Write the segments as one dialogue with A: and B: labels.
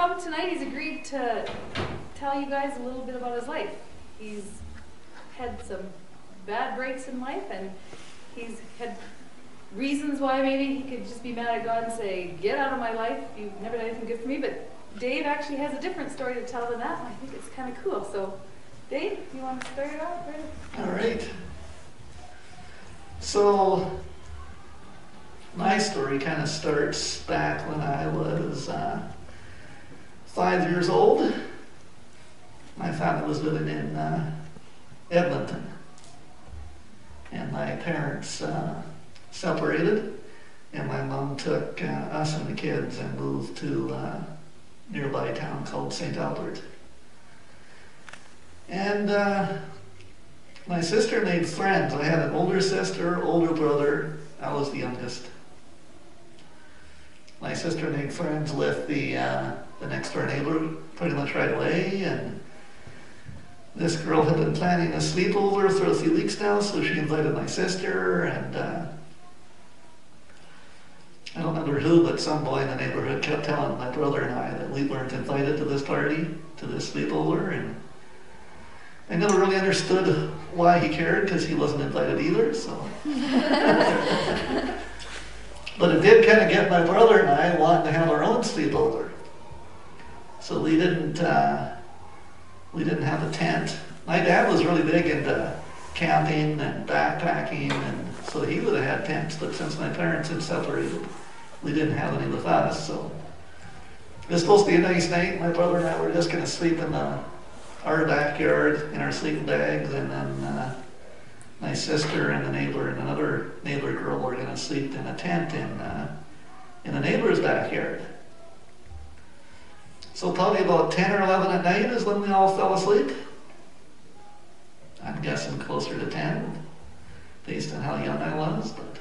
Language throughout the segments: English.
A: come tonight. He's agreed to tell you guys a little bit about his life. He's had some bad breaks in life, and he's had reasons why maybe he could just be mad at God and say, get out of my life, you've never done anything good for me. But Dave actually has a different story to tell than that, and I think it's kind of cool. So, Dave, you want to start it off?
B: All right. So, my story kind of starts back when I was 5 years old. My family was living in Edmonton, and my parents separated, and my mom took us and the kids and moved to a nearby town called St. Albert. And my sister made friends. I had an older sister, older brother. I was the youngest. My sister made friends with the next door neighbor pretty much right away, and this girl had been planning a sleepover for a few weeks now, so she invited my sister, and I don't remember who, but some boy in the neighborhood kept telling my brother and I that we weren't invited to this party, to this sleepover, and I never really understood why he cared, because he wasn't invited either, so. But it did kind of get my brother and I wanting to have our own sleepover. So we didn't have a tent. My dad was really big into camping and backpacking, and so he would have had tents, but since my parents had separated, we didn't have any with us. So it was supposed to be a nice night. My brother and I were just going to sleep in our backyard in our sleeping bags, and then my sister and the neighbor and another neighbor girl were going to sleep in a tent in the neighbor's backyard. So probably about 10 or 11 at night is when we all fell asleep. I'm guessing closer to 10, based on how young I was. But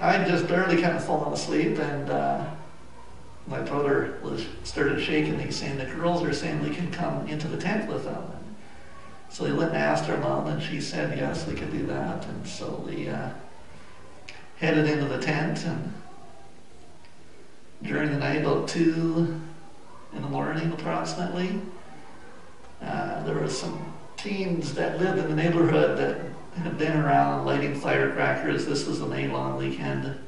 B: I just barely kind of fallen asleep, and my brother started shaking me, saying the girls are saying we can come into the tent with them. So he went and asked her mom, and she said yes, we could do that. And so we headed into the tent, and during the night, about 2 in the morning approximately, there were some teens that lived in the neighborhood that had been around lighting firecrackers. This was the May long weekend.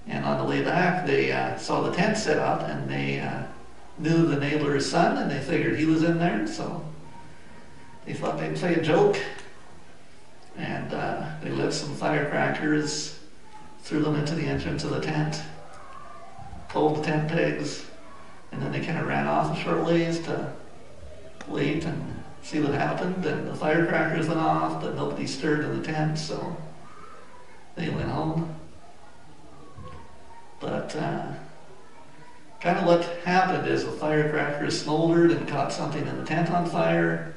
B: And on the way back, they saw the tent set up, and they knew the neighbor's son, and they figured he was in there, so they thought they'd play a joke. And they lit some firecrackers, threw them into the entrance of the tent, pulled the tent pegs, and then they kind of ran off a short ways to wait and see what happened. And the firecrackers went off, but nobody stirred in the tent, so they went home. But kind of what happened is the firecrackers smoldered and caught something in the tent on fire,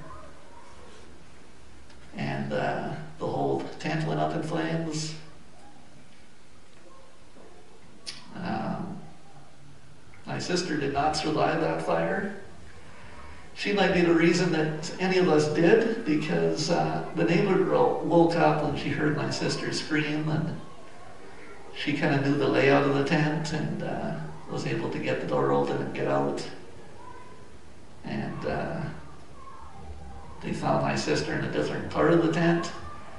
B: and the whole tent went up in flames. My sister did not survive that fire. She might be the reason that any of us did, because the neighbor girl woke up when she heard my sister scream, and she kind of knew the layout of the tent, and was able to get the door open and get out. And they found my sister in a different part of the tent,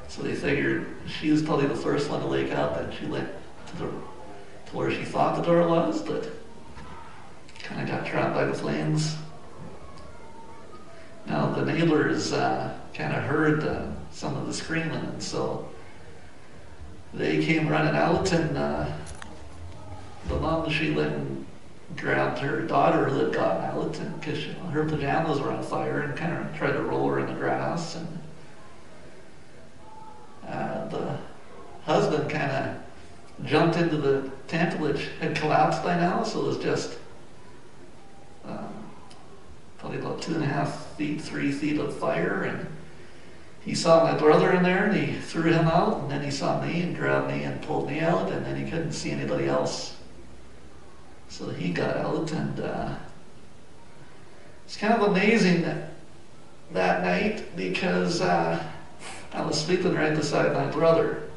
B: so they figured she was probably the first one to wake up, and she went to where she thought the door was, but kind of got trapped by the flames. Now the neighbors kind of heard some of the screaming, and so they came running out, and the mom, she went and grabbed her daughter who had gotten out, and because her pajamas were on fire, and kind of tried to roll her in the grass. And the husband kind of jumped into the tent, which had collapsed by now, so it was just probably about 2.5 feet, 3 feet of fire. And he saw my brother in there, and he threw him out, and then he saw me and grabbed me and pulled me out, and then he couldn't see anybody else. So he got out, and it's kind of amazing that night, because I was sleeping right beside my brother,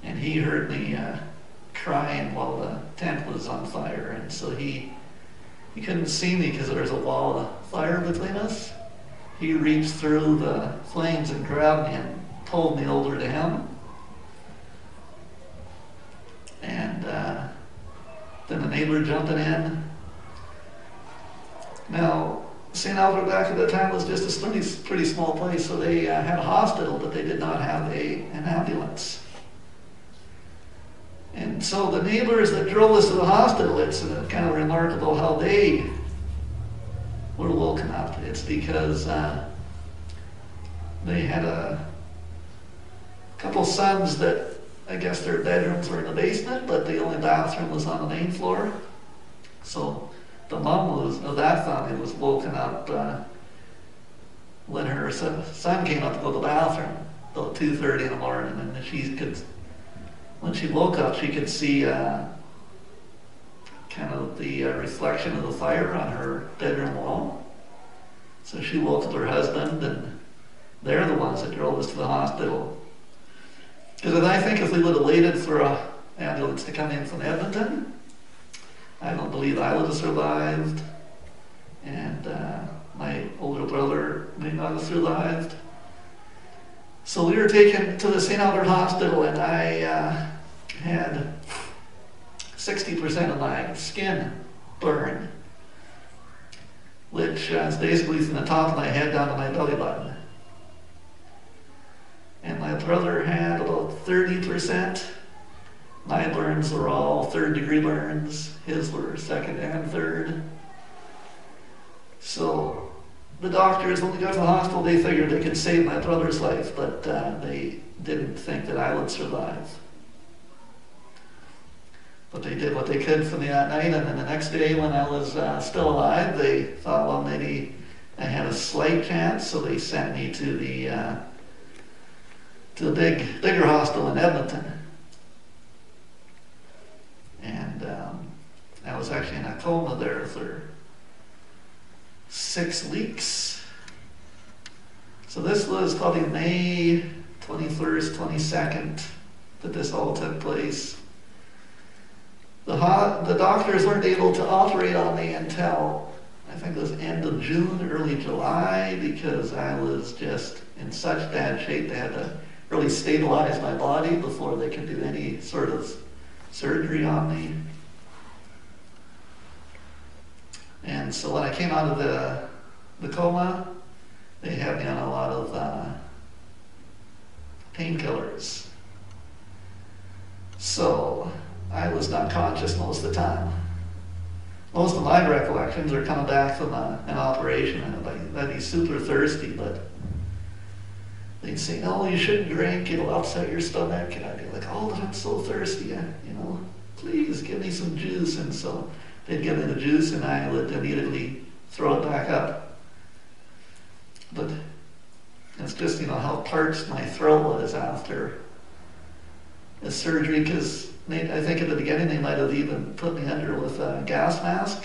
B: and he heard me crying while the tent was on fire, and so he couldn't see me because there was a wall of fire between us. He reached through the flames and grabbed me and pulled me over to him. And then the neighbor jumping in. Now, St. Albert back at the time was just a pretty small place, so they had a hospital, but they did not have an ambulance. And so the neighbors that drove us to the hospital, it's kind of remarkable how they were woken up. It's because they had a couple sons that I guess their bedrooms were in the basement, but the only bathroom was on the main floor. So the mom of that family was woken up when her son came up to go to the bathroom about 2:30 in the morning, and when she woke up, she could see kind of the reflection of the fire on her bedroom wall. So she woke up her husband, and they're the ones that drove us to the hospital. Because I think if we would have waited for an ambulance to come in from Edmonton, I don't believe I would have survived, and my older brother may not have survived. So we were taken to the St. Albert Hospital, and I had 60% of my skin burned, which is basically from the top of my head down to my belly button. And my brother had about 30%. My burns were all 3rd-degree burns. His were 2nd and 3rd. So the doctors, when we got to the hospital, they figured they could save my brother's life, but they didn't think that I would survive. But they did what they could for me that night, and then the next day when I was still alive, they thought, well, maybe I had a slight chance, so they sent me to the bigger hospital in Edmonton. And I was actually in a coma there for 6 weeks. So this was probably May 21st, 22nd that this all took place. The doctors weren't able to operate on me until I think it was end of June, early July, because I was just in such bad shape. They had to really stabilize my body before they could do any sort of surgery on me. And so when I came out of the coma, they had me on a lot of painkillers. So I was not conscious most of the time. Most of my recollections are coming back from an operation, and I'd be super thirsty, but they'd say, no, you shouldn't drink, it'll upset your stomach. And I'd be like, oh, but I'm so thirsty, please give me some juice. And so they'd give me the juice, and I would immediately throw it back up. But it's just, how parched my throat was after the surgery, because I think at the beginning they might have even put me under with a gas mask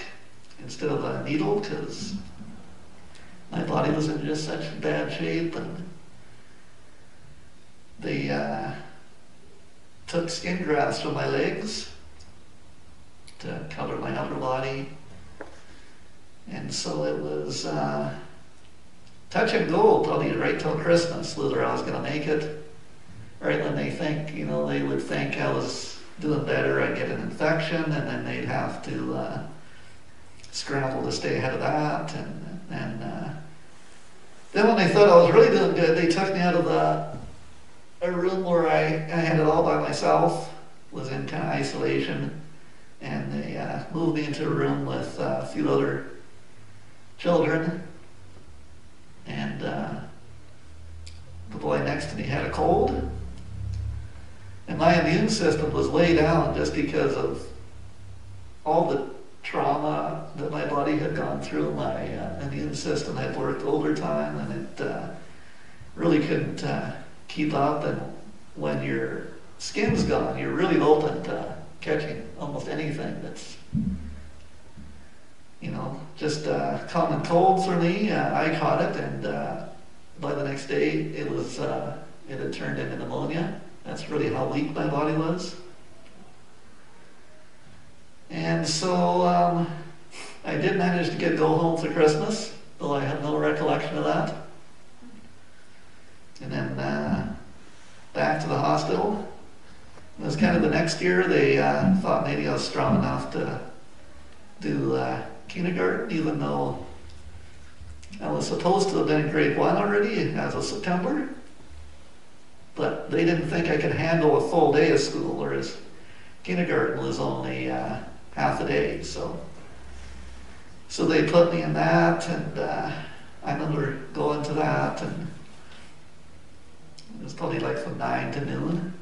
B: instead of a needle, because my body was in just such bad shape. And they took skin grafts from my legs to cover my upper body. And so it was touch and go probably right till Christmas, whether I was going to make it. Right when they think, they would think I was doing better, I'd get an infection, and then they'd have to scramble to stay ahead of that. And then when they thought I was really doing good, they took me out of a room where I had it all by myself, was in kind of isolation, and they moved me into a room with a few other children, and the boy next to me had a cold, and my immune system was way down just because of all the trauma that my body had gone through. My immune system had worked overtime, and it really couldn't keep up. And when your skin's gone, you're really open to catching almost anything that's, just common colds for me. I caught it, and by the next day, it had turned into pneumonia. That's really how weak my body was. And so I did manage to go home for Christmas, though I have no recollection of that. And then back to the hospital. It was kind of the next year they thought maybe I was strong enough to do kindergarten, even though I was supposed to have been in grade 1 already as of September. But they didn't think I could handle a full day of school, whereas kindergarten was only half a day. So they put me in that, and I remember going to that, and it was probably like from 9 to noon.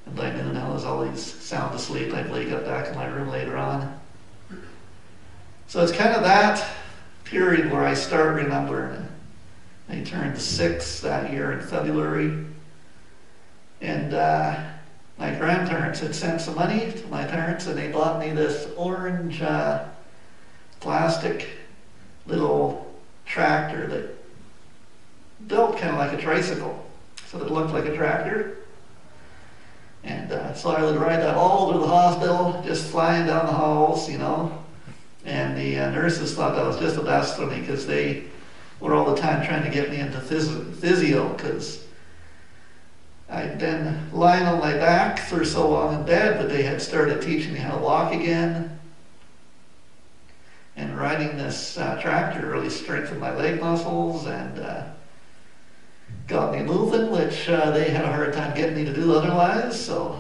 B: And by noon I was always sound asleep. I'd wake up back in my room later on. So it's kind of that period where I start remembering. I turned 6 that year in February. And my grandparents had sent some money to my parents, and they bought me this orange plastic little tractor that built kind of like a tricycle. So it looked like a tractor. And so I would ride that all over the hospital, just flying down the halls, you know. And the nurses thought that was just the best for me, because they were all the time trying to get me into physio, because I'd been lying on my back for so long in bed, but they had started teaching me how to walk again. And riding this tractor really strengthened my leg muscles and got me moving, which they had a hard time getting me to do otherwise. So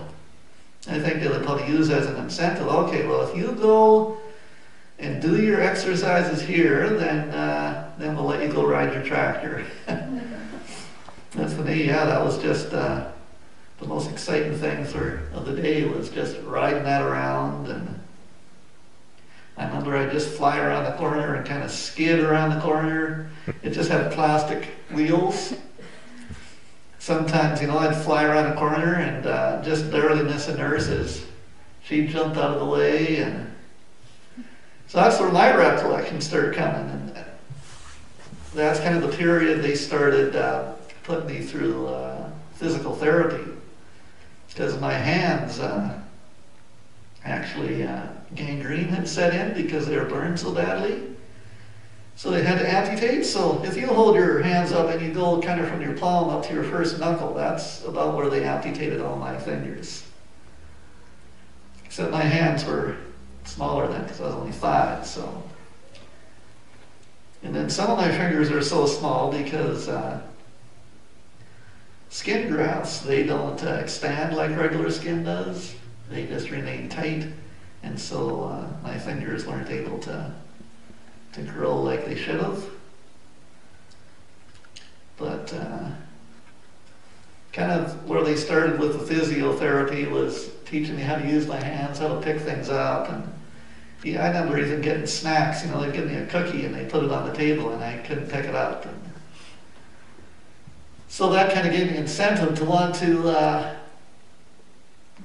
B: I think they would probably use as an incentive. Okay, well, if you go and do your exercises here, then we'll let you go ride your tractor. And for me, yeah, that was just the most exciting thing of the day, was just riding that around. And I remember I'd just fly around the corner and kind of skid around the corner. It just had plastic wheels. Sometimes, you know, I'd fly around a corner and just barely miss a nurse. She'd jump out of the way. And so that's where my recollections started coming. And that's kind of the period they started putting me through physical therapy, because my hands actually gangrene had set in because they were burned so badly. So they had to amputate. So if you hold your hands up and you go kind of from your palm up to your first knuckle, that's about where they amputated all my fingers. Except my hands were smaller then, because I was only 5. So, and then some of my fingers are so small because skin grafts, they don't expand like regular skin does. They just remain tight. And so my fingers weren't able to grow like they should have. But kind of where they started with the physiotherapy was teaching me how to use my hands, how to pick things up. And yeah, I remember even getting snacks. You know, they'd give me a cookie and they put it on the table and I couldn't pick it up. And so that kind of gave me incentive to want to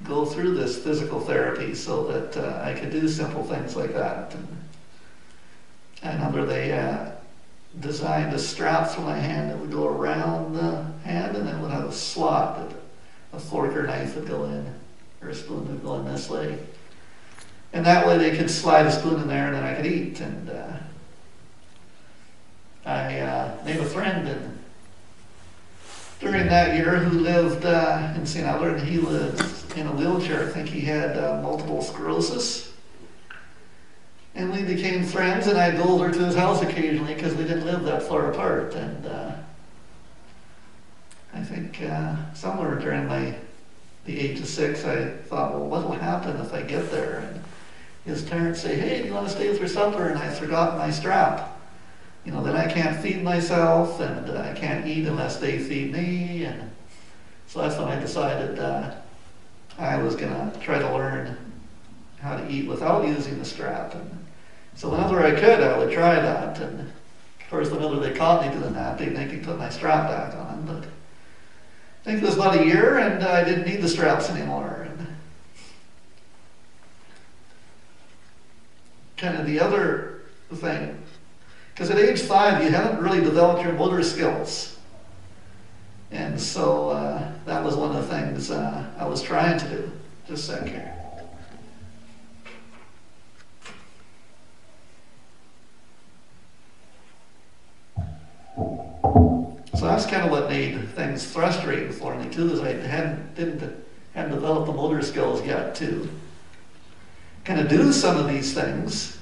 B: go through this physical therapy so that I could do simple things like that. And I remember they designed a strap for my hand that would go around the hand, and then would have a slot that a fork or knife would go in, or a spoon would go in this way. And that way they could slide a spoon in there and then I could eat. And I made a friend during that year who lived in St. Albert, and he lived in a wheelchair. I think he had multiple sclerosis. And we became friends, and I'd go over to his house occasionally because we didn't live that far apart. And I think somewhere during the age of 6, I thought, well, what will happen if I get there? And his parents say, hey, do you want to stay for supper? And I forgot my strap. You know, then I can't feed myself, and I can't eat unless they feed me. And so that's when I decided I was going to try to learn how to eat without using the strap. And so whenever I could, I would try that. And of course, whenever they caught me doing that, they'd make me put my strap back on. But I think it was about a year, and I didn't need the straps anymore. And kind of the other thing, because at age 5, you haven't really developed your motor skills. And so that was one of the things I was trying to do. Just a sec here. that's kind of what made things frustrating for me too, is I hadn't developed the motor skills yet to kind of do some of these things.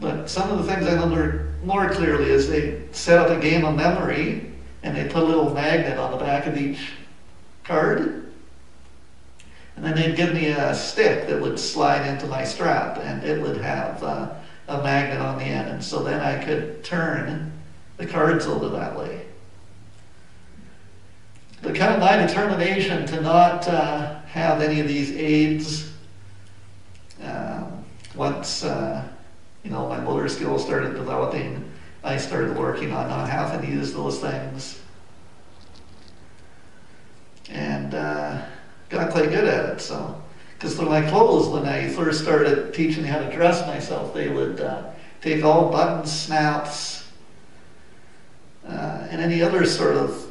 B: But some of the things I remember more clearly is they set up a game of memory and they put a little magnet on the back of each card. And then they'd give me a stick that would slide into my strap and it would have a magnet on the end. And so then I could turn the cards over that way. But kind of my determination to not have any of these aids once my motor skills started developing, I started working on not having to use those things. And got quite good at it. So, because for my clothes, when I first started teaching how to dress myself, they would take all buttons, snaps, and any other sort of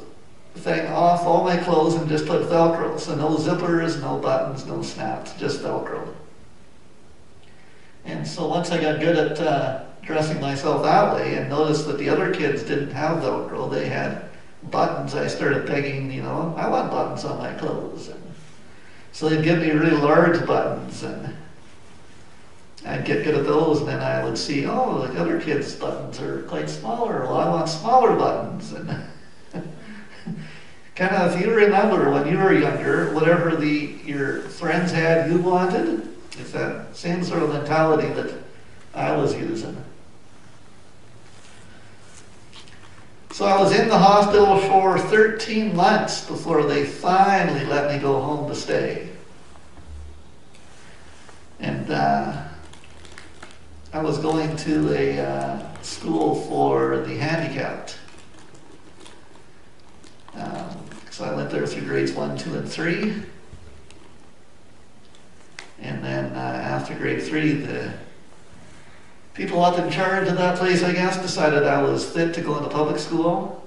B: thing off all my clothes and just put Velcro. So no zippers, no buttons, no snaps, just Velcro. And so once I got good at dressing myself that way and noticed that the other kids didn't have Velcro, they had buttons, I started begging, I want buttons on my clothes. And so they'd give me really large buttons and I'd get good at those, and then I would see, oh, the other kids' buttons are quite smaller. Well, I want smaller buttons. And kind of, if you remember when you were younger, whatever your friends had you wanted, it's that same sort of mentality that I was using. So I was in the hospital for 13 months before they finally let me go home to stay. And I was going to a school for the handicapped. So I went there through grades 1, 2, and 3. And then after grade 3, the people up in charge of that place, I guess, decided I was fit to go into public school.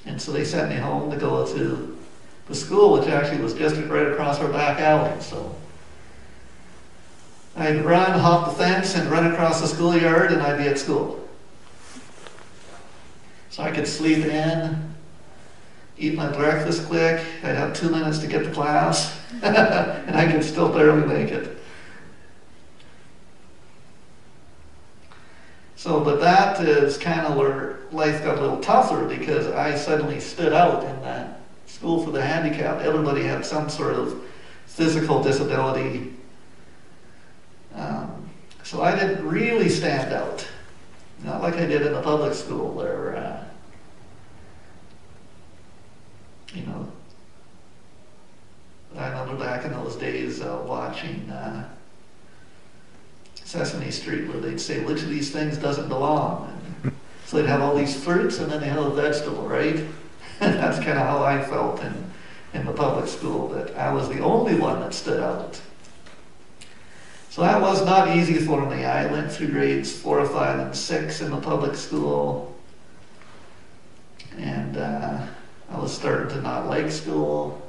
B: And so they sent me home to go to the school, which actually was just right across our back alley. So I'd run, hop the fence, and run across the schoolyard, and I'd be at school. So I could sleep in, eat my breakfast quick. I'd have 2 minutes to get to class, and I could still barely make it. So, but that is kind of where life got a little tougher, because I suddenly stood out in that school for the handicapped. Everybody had some sort of physical disability. So I didn't really stand out. Not like I did in the public school where, I remember back in those days watching Sesame Street, where they'd say, which of these things doesn't belong? And so they'd have all these fruits and then they have a vegetable, right? And that's kind of how I felt in the public school, that I was the only one that stood out. So that was not easy for me. I went through grades 4, 5, and 6 in the public school. And I was starting to not like school.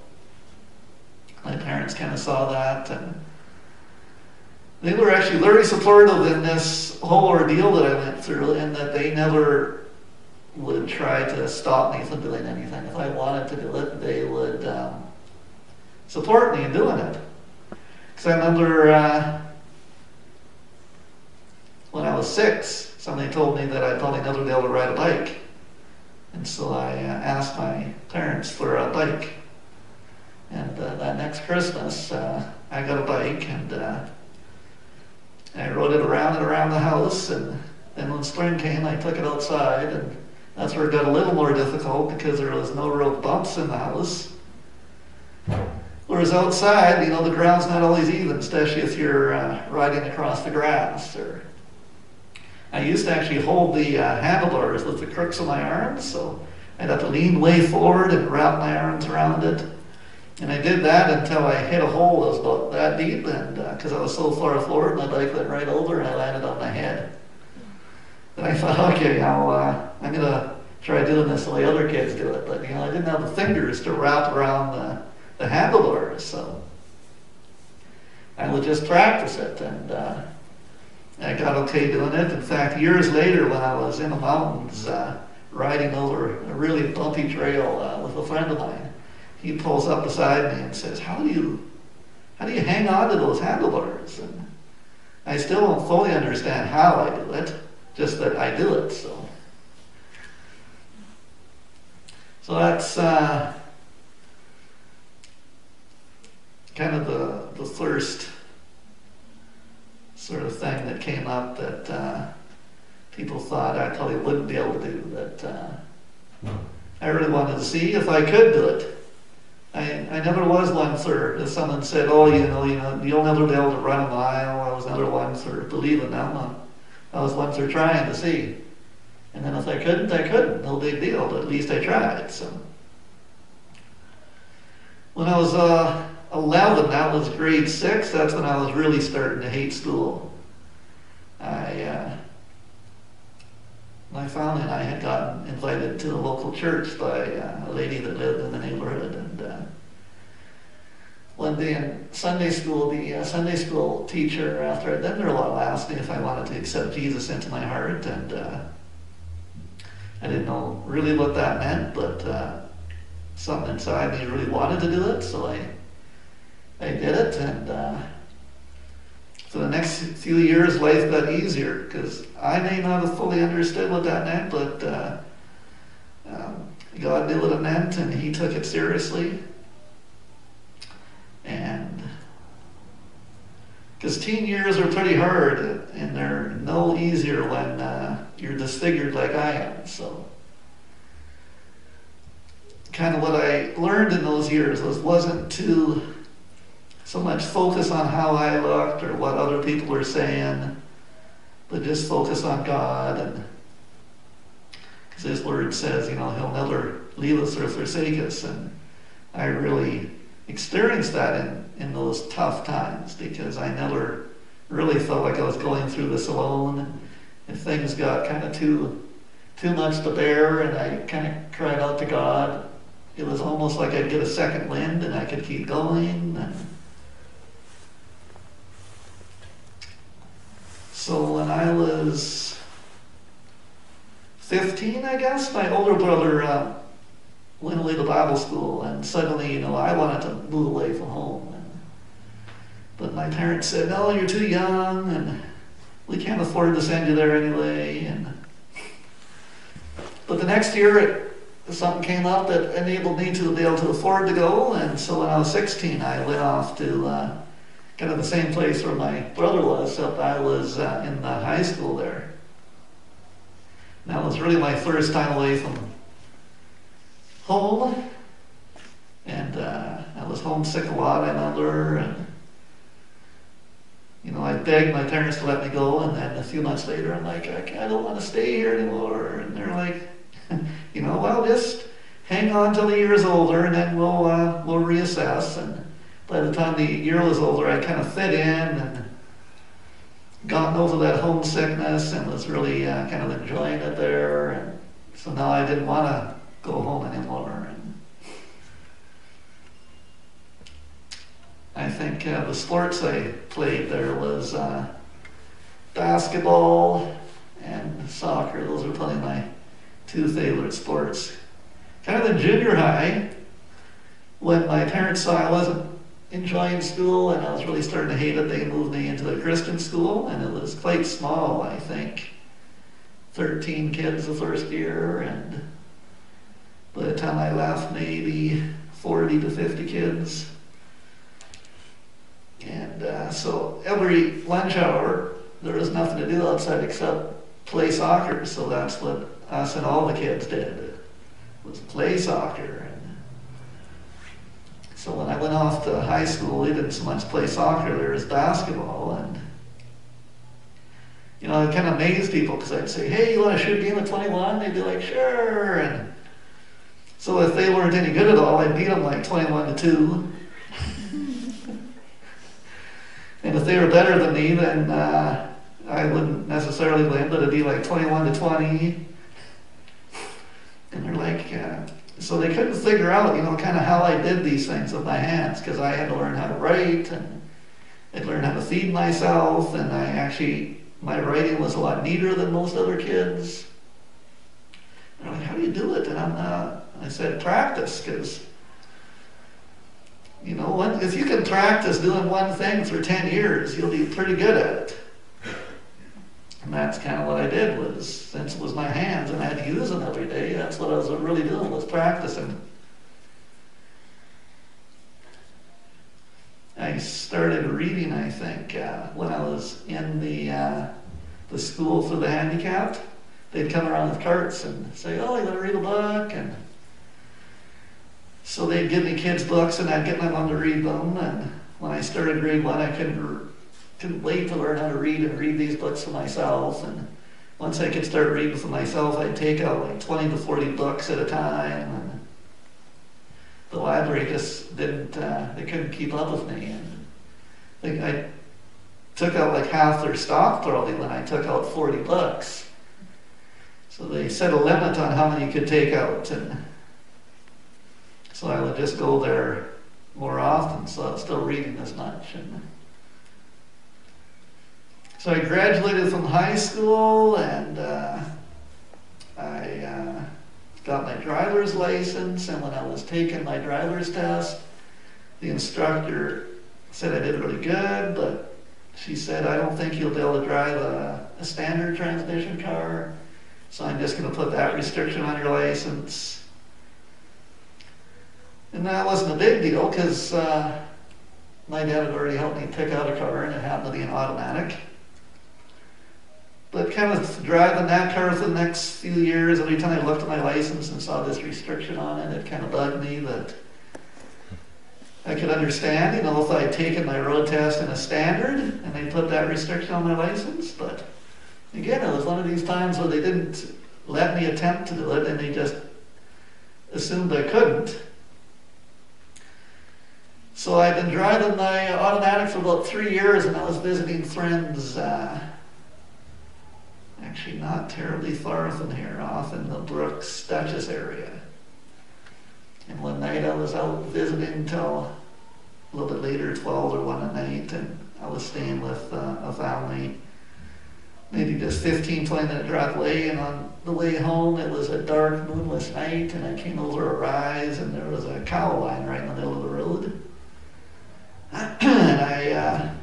B: My parents kind of saw that, and they were actually very supportive in this whole ordeal that I went through, in that they never would try to stop me from doing anything. If I wanted to do it, they would support me in doing it. Because I remember when I was 6, somebody told me that I'd probably never be able to ride a bike. And so I asked my parents for a bike. And that next Christmas, I got a bike, and I rode it around and around the house. And then when spring came, I took it outside, and that's where it got a little more difficult, because there was no real bumps in the house. Whereas outside, the ground's not always even, especially if you're riding across the grass. I used to actually hold the handlebars with the crooks of my arms, so I'd have to lean way forward and wrap my arms around it. And I did that until I hit a hole that was about that deep, and because I was so far forward, my bike went right over and I landed on my head. And I thought, okay, I'm going to try doing this the way other kids do it. But, I didn't have the fingers to wrap around the handlebars, so I would just practice it, and I got okay doing it. In fact, years later, when I was in the mountains riding over a really bumpy trail with a friend of mine. He pulls up beside me and says, how do you hang on to those handlebars? And I still don't fully understand how I do it, just that I do it. So that's kind of the first sort of thing that came up that people thought I probably wouldn't be able to do, that I really wanted to see if I could do it. I never was one for, if someone said, oh, you'll never be able to run a mile, I was never one for believing them. I was one for trying to see. And then if I couldn't, I couldn't. No big deal, but at least I tried. So when I was 11, that was grade 6, that's when I was really starting to hate school. My family and I had gotten invited to a local church by a lady that lived in the neighborhood, and one day in Sunday school, the Sunday school teacher, after I'd been there a while, asked me if I wanted to accept Jesus into my heart, and I didn't know really what that meant, but something inside me really wanted to do it, so I did it, and for the next few years, life got easier, because I may not have fully understood what that meant, but God knew what it meant, and He took it seriously. And because teen years are pretty hard, and they're no easier when you're disfigured like I am. So kind of what I learned in those years wasn't to so much focus on how I looked or what other people were saying, but just focus on God. And because His Word says, He'll never leave us or forsake us. And I really experienced that in those tough times, because I never really felt like I was going through this alone. And things got kind of too much to bear, and I kind of cried out to God. It was almost like I'd get a second wind and I could keep going. So when I was 15, I guess, my older brother went away to Bible school, and suddenly, I wanted to move away from home. But my parents said, no, you're too young, and we can't afford to send you there anyway. But the next year, something came up that enabled me to be able to afford to go, and so when I was 16, I went off to kind of the same place where my brother was, except I was in the high school there. And that was really my first time away from home, and I was homesick a lot, I remember, and I begged my parents to let me go, and then a few months later I'm like, I don't want to stay here anymore, and they're like, well, just hang on till the year's older, and then we'll reassess. And by the time the year was over, I kind of fit in and gotten over that homesickness and was really kind of enjoying it there. And so now I didn't want to go home anymore. And I think the sports I played there was basketball and soccer. Those were probably my two favorite sports. Kind of in junior high, when my parents saw I wasn't enjoying school and I was really starting to hate it, they moved me into a Christian school, and it was quite small, I think. 13 kids the first year, and by the time I left, maybe 40 to 50 kids. And so every lunch hour, there was nothing to do outside except play soccer, so that's what us and all the kids did, was play soccer. And so when I went off to high school, we didn't so much play soccer, there was basketball. And it kind of amazed people, because I'd say, hey, you want to shoot a game of 21? They'd be like, sure. And so if they weren't any good at all, I'd beat them like 21-2. And if they were better than me, then I wouldn't necessarily win, but it'd be like 21-20. And they're like, so they couldn't figure out, kind of how I did these things with my hands, because I had to learn how to write, and I'd learn how to feed myself, and my writing was a lot neater than most other kids. And they're like, do you do it? And I said, practice, because, you know, if you can practice doing one thing for 10 years, you'll be pretty good at it. And that's kind of what I did, was, since it was my hands and I had to use them every day, that's what I was really doing, was practicing. I started reading, I think, when I was in the school for the handicapped. They'd come around with carts and say, oh, you gotta read a book. And so they'd give me kids' books and I'd get my mom to read them. And when I started grade 1, I couldn't wait to learn how to read and read these books for myself. And once I could start reading for myself, I'd take out like 20 to 40 books at a time. And the library just they couldn't keep up with me. And I took out like half their stock probably when I took out 40 books. So they set a limit on how many you could take out. And so I would just go there more often, so I was still reading as much. And so I graduated from high school, and I got my driver's license. And when I was taking my driver's test, the instructor said I did really good, but she said, I don't think you'll be able to drive a standard transmission car, so I'm just going to put that restriction on your license. And that wasn't a big deal, because my dad had already helped me pick out a car, and it happened to be an automatic. But kind of driving that car for the next few years, every time I looked at my license and saw this restriction on it, it kind of bugged me that I could understand, you know, if I'd taken my road test in a standard and they put that restriction on my license. But again, it was one of these times where they didn't let me attempt to do it, and they just assumed I couldn't. So I'd been driving my automatic for about 3 years, and I was visiting friends, actually not terribly far from here, off in the Brooks, Dutchess area. And one night I was out visiting till a little bit later, 12 or 1 at night, and I was staying with a family, maybe just 15, 20-minute drive away. And on the way home, it was a dark, moonless night, and I came over a rise, and there was a cow line right in the middle of the road. And I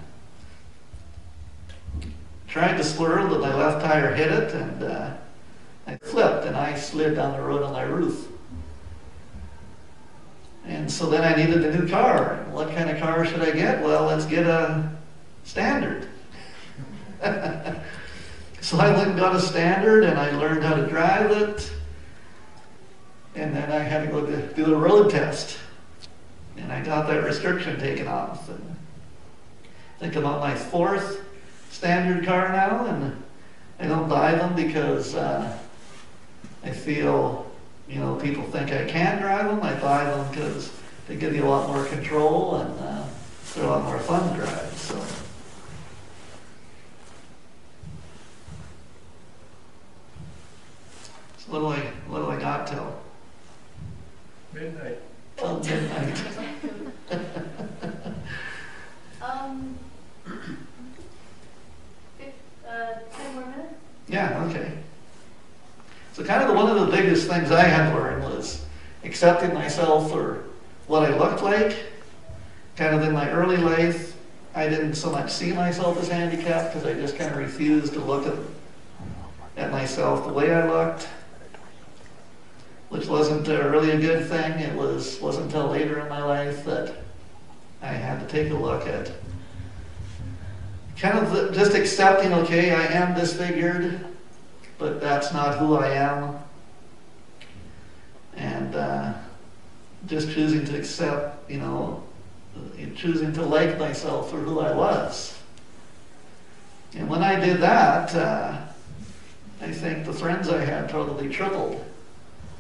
B: tried to swerve, but my left tire hit it, and I flipped, and I slid down the road on my roof. And so then I needed a new car. What kind of car should I get? Well, let's get a standard. So I went and got a standard, and I learned how to drive it. And then I had to go do the road test. And I got that restriction taken off. And I think I'm on my 4th standard car now, and I don't buy them because I feel, you know, people think I can drive them. I buy them because they give you a lot more control, and they're a lot more fun to drive. So what do I got till?
C: Midnight.
B: Till midnight.
A: 10 more minutes?
B: Yeah, okay. So kind of one of the biggest things I had to learn was accepting myself for what I looked like. Kind of in my early life, I didn't so much see myself as handicapped because I just kind of refused to look at myself the way I looked, which wasn't really a good thing. It wasn't until later in my life that I had to take a look at kind of just accepting, okay, I am disfigured, but that's not who I am. And just choosing to accept, you know, choosing to like myself for who I was. And when I did that, I think the friends I had probably tripled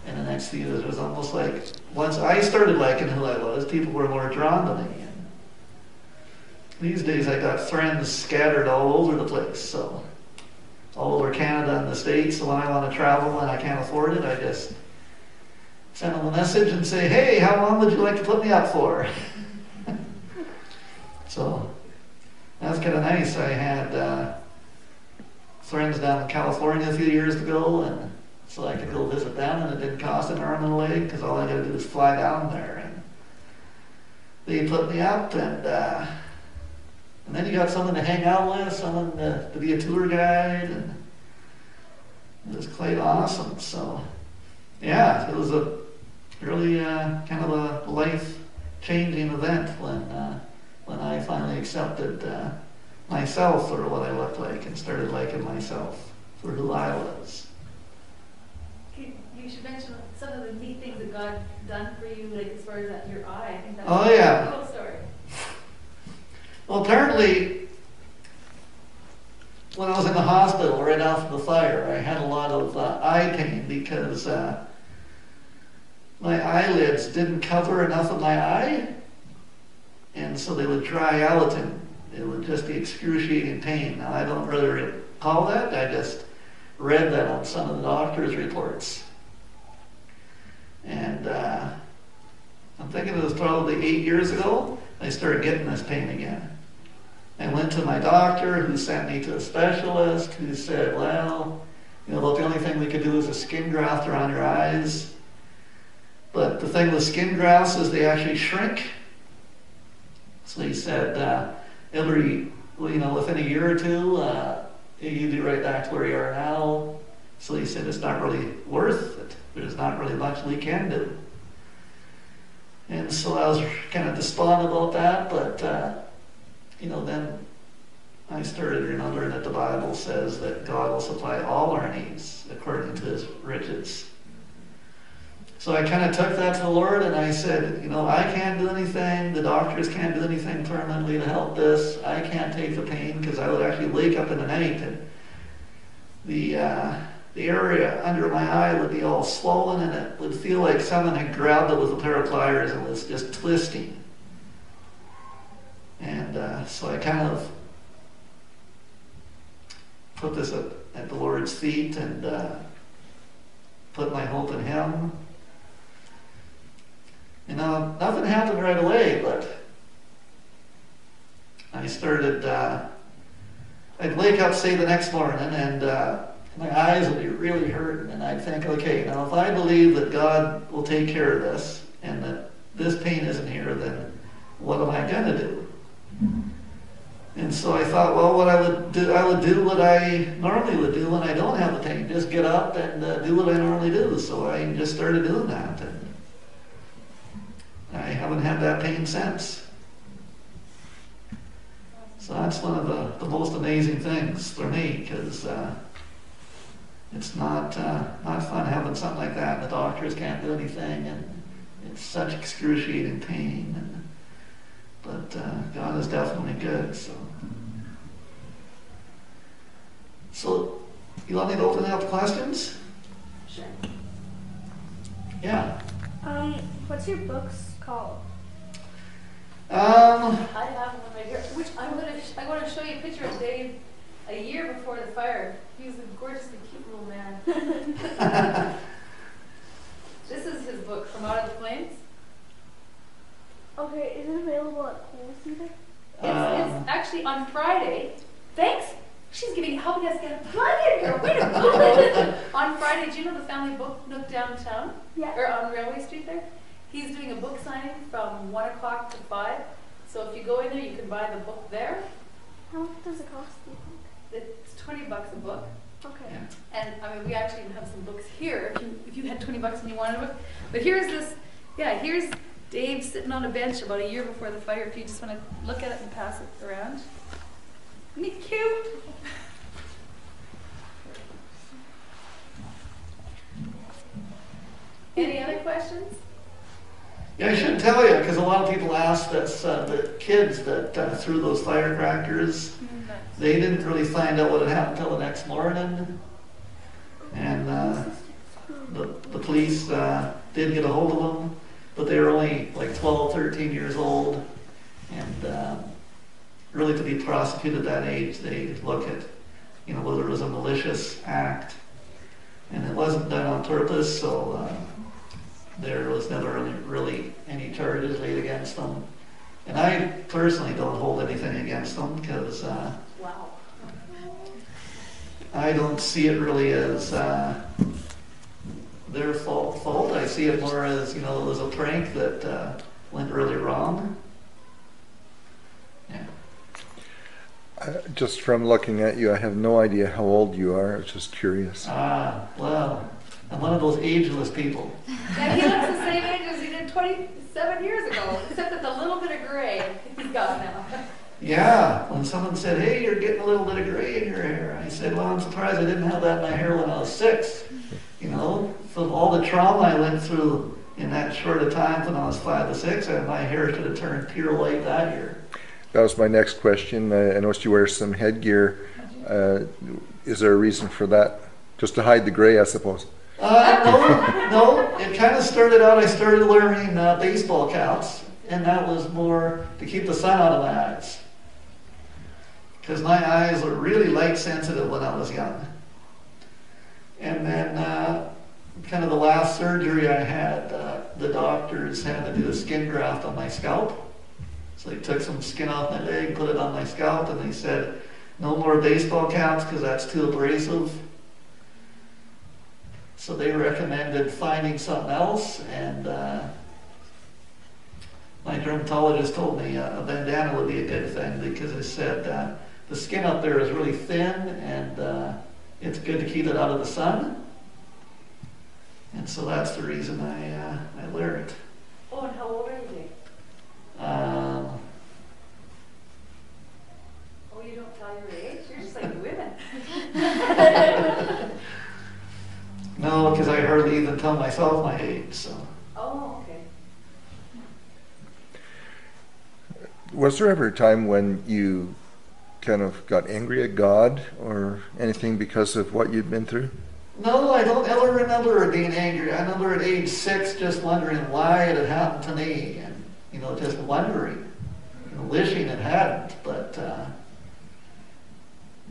B: in the next few years. It was almost like once I started liking who I was, people were more drawn to me. These days I got friends scattered all over the place, so all over Canada and the States. So when I want to travel and I can't afford it, I just send them a message and say, hey, how long would you like to put me up for? So that's kind of nice. I had friends down in California a few years ago, and so I could go visit them, and it didn't cost an arm and a leg because all I got to do is fly down there. And they put me up, and then you got someone to hang out with, someone to be a tour guide, and it was quite awesome. So, yeah, it was a really kind of a life-changing event when I finally accepted myself for what I looked like and started liking myself for who I was.
A: You should mention some of the neat things that God done for you, like as far as your eye. I think that's a cool story.
B: Well, apparently, when I was in the hospital right after the fire, I had a lot of eye pain because my eyelids didn't cover enough of my eye, and so they would dry out, and it would just be excruciating pain. Now, I don't really recall that. I just read that on some of the doctor's reports. And I'm thinking it was probably 8 years ago, I started getting this pain again. I went to my doctor, who sent me to a specialist, who said, well, the only thing we could do is a skin graft around your eyes. But the thing with skin grafts is they actually shrink. So he said, within a year or two, you'd be right back to where you are now. So he said, it's not really worth it. There's not really much we can do. And so I was kind of despondent about that, but, then I started remembering that the Bible says that God will supply all our needs according to his riches. So I kind of took that to the Lord, and I said, I can't do anything. The doctors can't do anything permanently to help this. I can't take the pain, because I would actually wake up in the night and the area under my eye would be all swollen, and it would feel like someone had grabbed it with a pair of pliers and was just twisting. And so I kind of put this at the Lord's feet and put my hope in him. Nothing happened right away, but I started, I'd wake up, say, the next morning, and my eyes would be really hurting, and I'd think, okay, now if I believe that God will take care of this, and that this pain isn't here, then what am I going to do? And so I thought, well, what I would do what I normally would do when I don't have the pain, just get up and do what I normally do. So I just started doing that, and I haven't had that pain since. So that's one of the most amazing things for me, because it's not fun having something like that, and the doctors can't do anything, and it's such excruciating pain. But God is definitely good. So you want me to open it up to questions?
D: Sure.
B: Yeah.
D: What's your books called?
A: I have one right here, which I'm going to show you a picture of Dave a year before the fire. He was a gorgeously cute little man. This is his book, From Out of the Flames.
D: Okay, is it available at Kohl's either?
A: It's actually on Friday. Thanks. She's helping us get a plug in here. Way to go. On Friday, do you know the Family Book Nook downtown?
D: Yeah.
A: Or on Railway Street there? He's doing a book signing from 1 o'clock to 5. So if you go in there, you can buy the book there.
D: How much does it cost, do you think?
A: It's $20 a book.
D: Okay.
B: Yeah.
A: And we actually even have some books here if you had $20 and you wanted a book. But here's Dave sitting on a bench about a year before the fire, if you just want to look at it and pass it around. Isn't he cute? Any other questions?
B: Yeah, I should tell you, because a lot of people ask us, the kids that threw those firecrackers, they didn't really find out what had happened until the next morning. And the police did get a hold of them, but they were only like 12, 13 years old. And really to be prosecuted at that age, they look at, whether it was a malicious act. And it wasn't done on purpose, so there was never really any charges laid against them. And I personally don't hold anything against them, because
A: Wow.
B: I don't see it really as their fault. I see it more as, it was a prank that went really wrong. Yeah.
E: Just from looking at you, I have no idea how old you are. I was just curious.
B: Well, I'm one of those ageless people.
A: Yeah, he looks the same age as he did 27 years ago, except that the little bit of gray he's got now.
B: Yeah, when someone said, hey, you're getting a little bit of gray in your hair, I said, well, I'm surprised I didn't have that in my hair when I was 6. From all the trauma I went through in that short a time when I was 5 to 6, and my hair should have turned pure white that year.
E: That was my next question. I noticed you wear some headgear. Is there a reason for that? Just to hide the gray, I suppose.
B: No. It kind of started out, I started wearing baseball caps, and that was more to keep the sun out of my eyes. Because my eyes were really light sensitive when I was young. And then kind of the last surgery I had, the doctors had to do a skin graft on my scalp. So they took some skin off my leg, put it on my scalp, and they said, no more baseball caps because that's too abrasive. So they recommended finding something else, and my dermatologist told me a bandana would be a good thing because they said the skin up there is really thin, and it's good to keep it out of the sun. And so that's the reason I wear it.
A: Oh, and how old are you, Dave? Oh, you don't tell your age? You're just like women.
B: No, because I hardly even tell myself my age, so.
A: Oh, okay.
E: Was there ever a time when you kind of got angry at God or anything because of what you'd been through?
B: No, I don't ever remember being angry. I remember at age 6 just wondering why it had happened to me, and just wondering, wishing it hadn't. But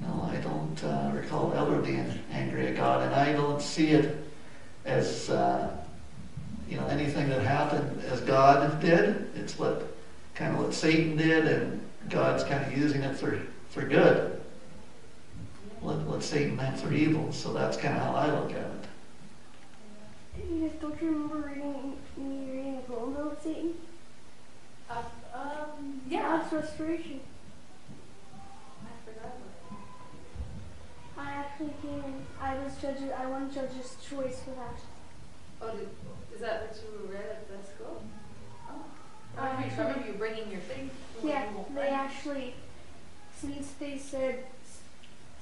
B: no, I don't recall ever being angry at God, and I don't see it as anything that happened as God did. It's what Satan did, and God's kind of using it for good. What Satan meant for evil. So that's kind of how I look at it.
D: You guys, don't you remember me reading a poem about Satan?
A: Yeah.
D: Last Restoration.
A: I forgot about
D: I actually came in. I won judge's choice for that.
A: that. Oh, is that what you read at the school? Oh. I remember you bringing your thing.
D: Yeah, they actually, since they said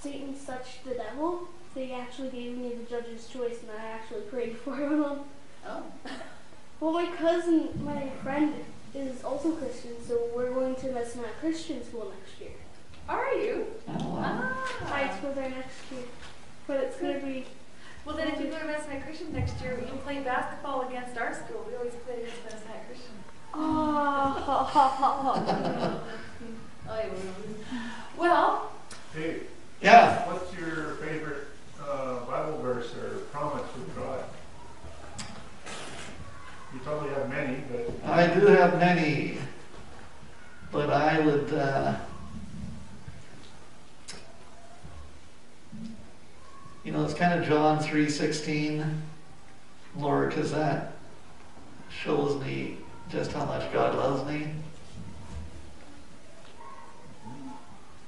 D: Satan's such the devil, they actually gave me the judge's choice, and I actually prayed for him.
A: Oh.
D: Well, my friend is also Christian, so we're going to Messianic Christian school next year.
A: Are you?
B: Oh, wow.
D: I go there next year, but it's going to be...
A: Well, then if you go to Messianic Christian next year, you can play basketball against our school. We always play against Messianic Christian.
D: Oh.
A: Well,
C: Hey,
B: Yeah.
C: what's your favorite Bible verse or promise from God? You probably have many, but...
B: I do have many, but I would it's kind of John 3:16, Lord, because that shows me just how much God loves me.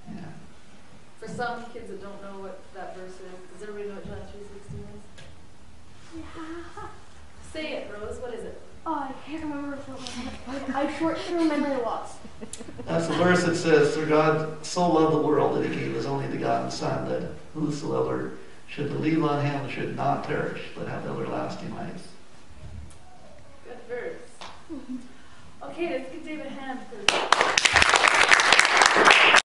B: Yeah.
A: for some kids that don't know what that verse is, does everybody know what John 3:16 is?
D: Yeah.
A: Say it, Rose. What is it?
D: Oh, I can't remember if it was... I short-term memory loss.
B: That's the verse that says, for God so loved the world that he gave his only begotten Son, that whosoever should believe on him should not perish, but have everlasting life.
A: Good verse. Okay, let's give David a hand for